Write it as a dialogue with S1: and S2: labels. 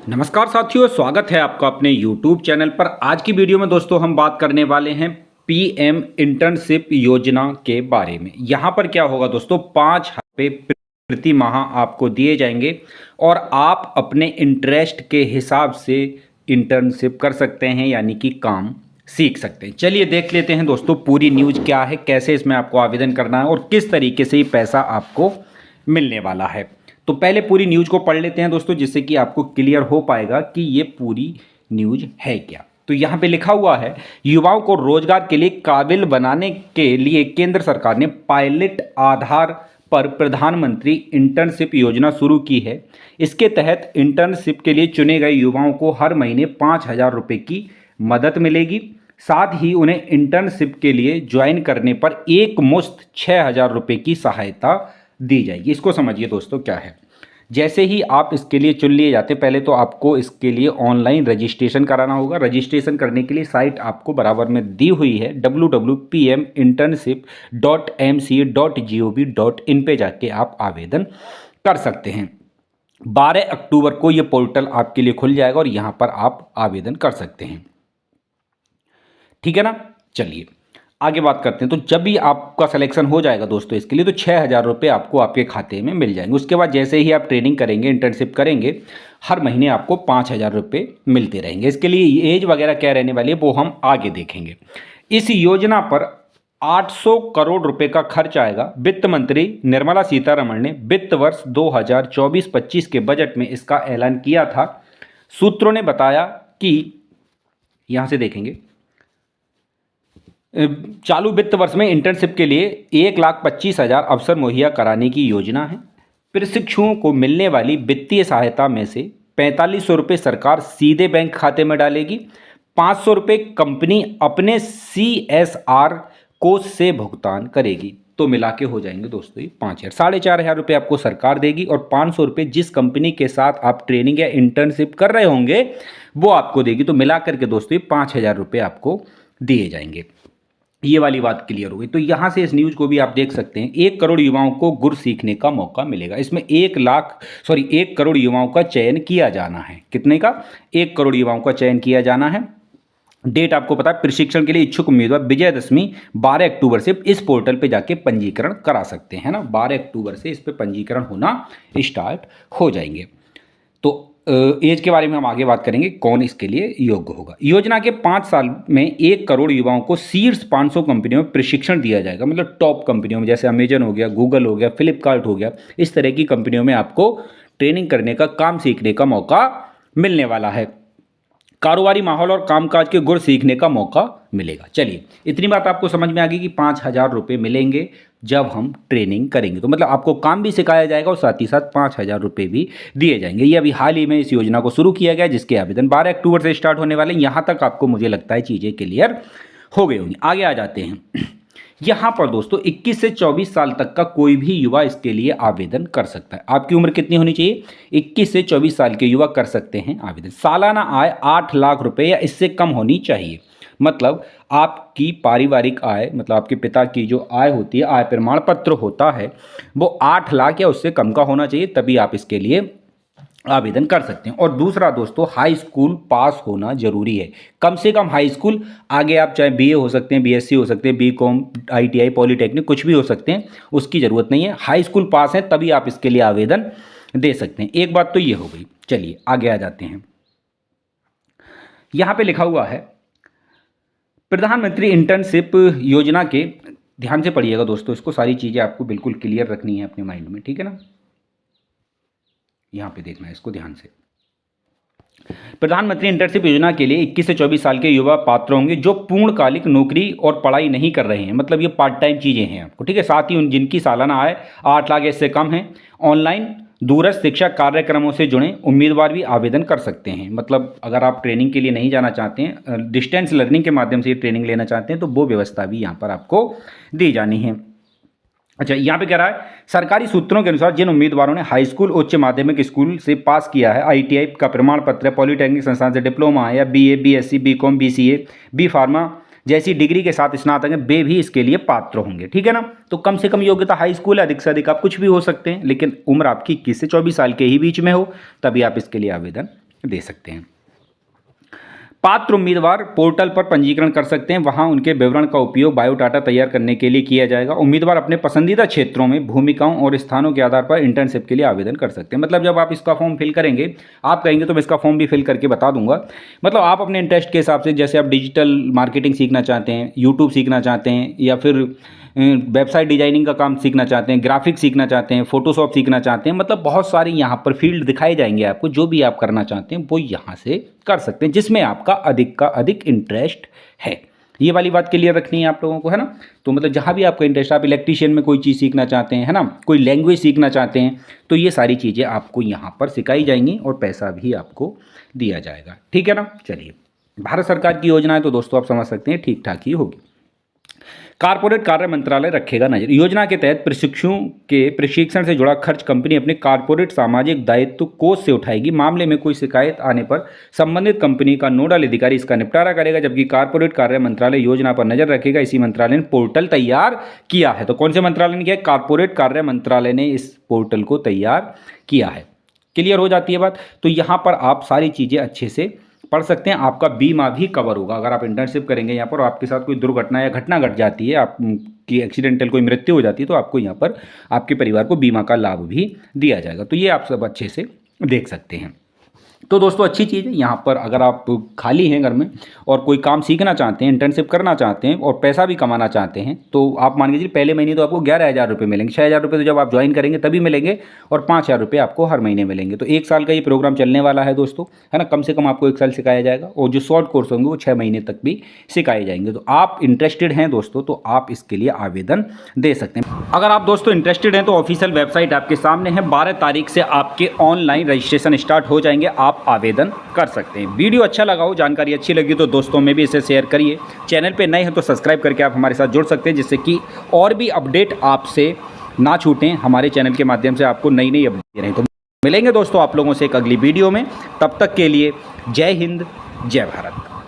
S1: नमस्कार साथियों, स्वागत है आपका अपने YouTube चैनल पर। आज की वीडियो में दोस्तों हम बात करने वाले हैं पीएम इंटर्नशिप योजना के बारे में। यहाँ पर क्या होगा दोस्तों, 5,000 रुपये प्रति माह आपको दिए जाएंगे और आप अपने इंटरेस्ट के हिसाब से इंटर्नशिप कर सकते हैं, यानी कि काम सीख सकते हैं। चलिए देख लेते हैं दोस्तों पूरी न्यूज़ क्या है, कैसे इसमें आपको आवेदन करना है और किस तरीके से ये पैसा आपको मिलने वाला है। तो पहले पूरी न्यूज़ को पढ़ लेते हैं दोस्तों, जिससे कि आपको क्लियर हो पाएगा कि ये पूरी न्यूज़ है क्या। तो यहाँ पे लिखा हुआ है, युवाओं को रोजगार के लिए काबिल बनाने के लिए केंद्र सरकार ने पायलट आधार पर प्रधानमंत्री इंटर्नशिप योजना शुरू की है। इसके तहत इंटर्नशिप के लिए चुने गए युवाओं को हर महीने 5,000 रुपये की मदद मिलेगी। साथ ही उन्हें इंटर्नशिप के लिए ज्वाइन करने पर एक मुश्त 6,000 रुपये की सहायता दी जाएगी। इसको समझिए दोस्तों क्या है। जैसे ही आप इसके लिए चुन लिए जाते, पहले तो आपको इसके लिए ऑनलाइन रजिस्ट्रेशन कराना होगा। रजिस्ट्रेशन करने के लिए साइट आपको बराबर में दी हुई है, www.pminternship.mca.gov.in पे जाके आप आवेदन कर सकते हैं। 12 अक्टूबर को ये पोर्टल आपके लिए खुल जाएगा और यहाँ पर आप आवेदन कर सकते हैं। ठीक है ना। चलिए आगे बात करते हैं। तो जब भी आपका सिलेक्शन हो जाएगा दोस्तों इसके लिए, तो 6,000 रुपये आपको आपके खाते में मिल जाएंगे। उसके बाद जैसे ही आप ट्रेनिंग करेंगे, इंटर्नशिप करेंगे, हर महीने आपको 5,000 रुपये मिलते रहेंगे। इसके लिए एज वगैरह क्या रहने वाली है वो हम आगे देखेंगे। इस योजना पर 800 करोड़ रुपए का खर्च आएगा। वित्त मंत्री निर्मला सीतारमण ने वित्त वर्ष 2024-25 के बजट में इसका ऐलान किया था। सूत्रों ने बताया कि यहाँ से देखेंगे, चालू वित्त वर्ष में इंटर्नशिप के लिए 1,25,000 अवसर मुहैया कराने की योजना है। प्रशिक्षुओं को मिलने वाली वित्तीय सहायता में से 4,500 रुपये सरकार सीधे बैंक खाते में डालेगी। 500 रुपये कंपनी अपने CSR कोष से भुगतान करेगी। तो मिला के हो जाएंगे दोस्तों ये 5,000। 4,500 रुपये आपको सरकार देगी और 500 रुपये जिस कंपनी के साथ आप ट्रेनिंग या इंटर्नशिप कर रहे होंगे वो आपको देगी। तो मिला करके दोस्तों ये 5,000 रुपये आपको दिए जाएंगे। ये वाली बात क्लियर हो गई। तो यहाँ से इस न्यूज़ को भी आप देख सकते हैं। 1 करोड़ युवाओं को गुर सीखने का मौका मिलेगा। इसमें 1 करोड़ युवाओं का चयन किया जाना है। कितने का? 1 करोड़ युवाओं का चयन किया जाना है। डेट आपको पता है। प्रशिक्षण के लिए इच्छुक उम्मीदवार विजयदशमी 12 अक्टूबर से इस पोर्टल पे जाके पंजीकरण करा सकते हैं ना। 12 अक्टूबर से इस पे पंजीकरण होना स्टार्ट हो जाएंगे। तो एज के बारे में हम आगे बात करेंगे, कौन इसके लिए योग्य होगा। योजना के 5 साल में 1 करोड़ युवाओं को शीर्ष 500 कंपनियों में प्रशिक्षण दिया जाएगा। मतलब टॉप कंपनियों में, जैसे अमेजन हो गया, गूगल हो गया, फ्लिपकार्ट हो गया, इस तरह की कंपनियों में आपको ट्रेनिंग करने का, काम सीखने का मौका मिलने वाला है। कारोबारी माहौल और कामकाज के गुर सीखने का मौका मिलेगा। चलिए इतनी बात आपको समझ में आ गई कि 5,000 रुपये मिलेंगे जब हम ट्रेनिंग करेंगे। तो मतलब आपको काम भी सिखाया जाएगा और साथ ही साथ 5,000 रुपये भी दिए जाएंगे। ये अभी हाल ही में इस योजना को शुरू किया गया, जिसके आवेदन 12 अक्टूबर से स्टार्ट होने वाले। यहाँ तक आपको मुझे लगता है चीज़ें क्लियर हो गई होंगी। आगे आ जाते हैं। यहाँ पर दोस्तों 21 से 24 साल तक का कोई भी युवा इसके लिए आवेदन कर सकता है। आपकी उम्र कितनी होनी चाहिए? 21 से 24 साल के युवा कर सकते हैं आवेदन। सालाना आय 8 लाख रुपए या इससे कम होनी चाहिए। मतलब आपकी पारिवारिक आय, मतलब आपके पिता की जो आय होती है, आय प्रमाण पत्र होता है, वो 8 लाख या उससे कम का होना चाहिए, तभी आप इसके लिए आवेदन कर सकते हैं। और दूसरा दोस्तों, हाई स्कूल पास होना जरूरी है। कम से कम हाई स्कूल, आगे आप चाहे BA हो सकते हैं, BSc हो सकते हैं, BCom, ITI, पॉलीटेक्निक, कुछ भी हो सकते हैं, उसकी ज़रूरत नहीं है। हाई स्कूल पास है तभी आप इसके लिए आवेदन दे सकते हैं। एक बात तो ये हो गई। चलिए आगे आ जाते हैं। यहाँ पे लिखा हुआ है प्रधानमंत्री इंटर्नशिप योजना के, ध्यान से पढ़िएगा दोस्तों, इसको सारी चीज़ें आपको बिल्कुल क्लियर रखनी है अपने माइंड में, ठीक है ना। यहाँ पे देखना है इसको ध्यान से। प्रधानमंत्री इंटर्नशिप योजना के लिए 21 से 24 साल के युवा पात्र होंगे जो पूर्णकालिक नौकरी और पढ़ाई नहीं कर रहे हैं। मतलब ये पार्ट टाइम चीज़ें हैं आपको, ठीक है। साथ ही उन जिनकी सालाना आय 8 लाख इससे कम है, ऑनलाइन दूरस्थ शिक्षा कार्यक्रमों से जुड़े उम्मीदवार भी आवेदन कर सकते हैं। मतलब अगर आप ट्रेनिंग के लिए नहीं जाना चाहते हैं, डिस्टेंस लर्निंग के माध्यम से ट्रेनिंग लेना चाहते हैं, तो वो व्यवस्था भी यहाँ पर आपको दी जानी है। अच्छा, यहाँ पे कह रहा है सरकारी सूत्रों के अनुसार जिन उम्मीदवारों ने हाई स्कूल, उच्च माध्यमिक स्कूल से पास किया है, ITI का प्रमाण पत्र है, पॉलीटेक्निक संस्थान से डिप्लोमा है, या BA, BSc, BCom, BCA, B pharma जैसी डिग्री के साथ स्नातक हैं, वे भी इसके लिए पात्र होंगे, ठीक है ना। तो कम से कम योग्यता हाई स्कूल है, अधिक से अधिक आप कुछ भी हो सकते हैं, लेकिन उम्र आपकी 21 से 24 साल के ही बीच में हो, तभी आप इसके लिए आवेदन दे सकते हैं। पात्र उम्मीदवार पोर्टल पर पंजीकरण कर सकते हैं, वहां उनके विवरण का उपयोग बायोडाटा तैयार करने के लिए किया जाएगा। उम्मीदवार अपने पसंदीदा क्षेत्रों में भूमिकाओं और स्थानों के आधार पर इंटर्नशिप के लिए आवेदन कर सकते हैं। मतलब जब आप इसका फॉर्म फिल करेंगे, आप कहेंगे तो मैं इसका फॉर्म भी फिल करके बता दूंगा। मतलब आप अपने इंटरेस्ट के हिसाब से, जैसे आप डिजिटल मार्केटिंग सीखना चाहते हैं, यूट्यूब सीखना चाहते हैं, या फिर वेबसाइट डिजाइनिंग का काम सीखना चाहते हैं, ग्राफिक्स सीखना चाहते हैं, फोटोशॉप सीखना चाहते हैं, मतलब बहुत सारी यहाँ पर फील्ड दिखाए जाएंगे आपको। जो भी आप करना चाहते हैं वो यहाँ से कर सकते हैं, जिसमें आपका अधिक का अधिक इंटरेस्ट है। ये वाली बात क्लियर रखनी है आप लोगों को, है ना। तो मतलब जहाँ भी आपका इंटरेस्ट, आप इलेक्ट्रीशियन में कोई चीज़ सीखना चाहते हैं, है ना, कोई लैंग्वेज सीखना चाहते हैं, तो ये सारी चीज़ें आपको यहाँ पर सिखाई जाएंगी और पैसा भी आपको दिया जाएगा। ठीक है ना। चलिए, भारत सरकार की योजना है तो दोस्तों आप समझ सकते हैं ठीक ठाक ही होगी। कारपोरेट कार्य मंत्रालय रखेगा नजर। योजना के तहत प्रशिक्षुओं के प्रशिक्षण से जुड़ा खर्च कंपनी अपने कारपोरेट सामाजिक दायित्व कोष से उठाएगी। मामले में कोई शिकायत आने पर संबंधित कंपनी का नोडल अधिकारी इसका निपटारा करेगा, जबकि कारपोरेट कार्य मंत्रालय योजना पर नजर रखेगा। इसी मंत्रालय ने पोर्टल तैयार किया है। तो कौन से मंत्रालय ने किया है? कारपोरेट कार्य मंत्रालय ने इस पोर्टल को तैयार किया है। क्लियर हो जाती है बात। तो यहाँ पर आप सारी चीज़ें अच्छे से पढ़ सकते हैं। आपका बीमा भी कवर होगा अगर आप इंटर्नशिप करेंगे यहाँ पर, और आपके साथ कोई दुर्घटना या घटना घट जाती है, आपकी एक्सीडेंटल कोई मृत्यु हो जाती है, तो आपको यहाँ पर आपके परिवार को बीमा का लाभ भी दिया जाएगा। तो ये आप सब अच्छे से देख सकते हैं। तो दोस्तों अच्छी चीज़ है। यहाँ पर अगर आप खाली हैं घर में और कोई काम सीखना चाहते हैं, इंटर्नशिप करना चाहते हैं और पैसा भी कमाना चाहते हैं, तो आप मान लीजिए पहले महीने तो आपको 11,000 रुपये मिलेंगे। 6,000 रुपये तो जब आप ज्वाइन करेंगे तभी मिलेंगे, और 5,000 रुपये आपको हर महीने मिलेंगे। तो 1 साल का ये प्रोग्राम चलने वाला है दोस्तों, है ना। कम से कम आपको 1 साल सिखाया जाएगा, और जो शॉर्ट कोर्स होंगे वो 6 महीने तक भी सिखाए जाएंगे। तो आप इंटरेस्टेड हैं दोस्तों तो आप इसके लिए आवेदन दे सकते हैं। अगर आप दोस्तों इंटरेस्टेड हैं तो ऑफिशियल वेबसाइट आपके सामने है। 12 तारीख से आपके ऑनलाइन रजिस्ट्रेशन स्टार्ट हो जाएंगे, आप आवेदन कर सकते हैं। वीडियो अच्छा लगा हो, जानकारी अच्छी लगी तो दोस्तों में भी इसे शेयर करिए। चैनल पे नए हैं तो सब्सक्राइब करके आप हमारे साथ जुड़ सकते हैं, जिससे कि और भी अपडेट आपसे ना छूटें। हमारे चैनल के माध्यम से आपको नई नई अपडेट दे रहे हैं। तो मिलेंगे दोस्तों आप लोगों से एक अगली वीडियो में। तब तक के लिए जय हिंद, जय भारत।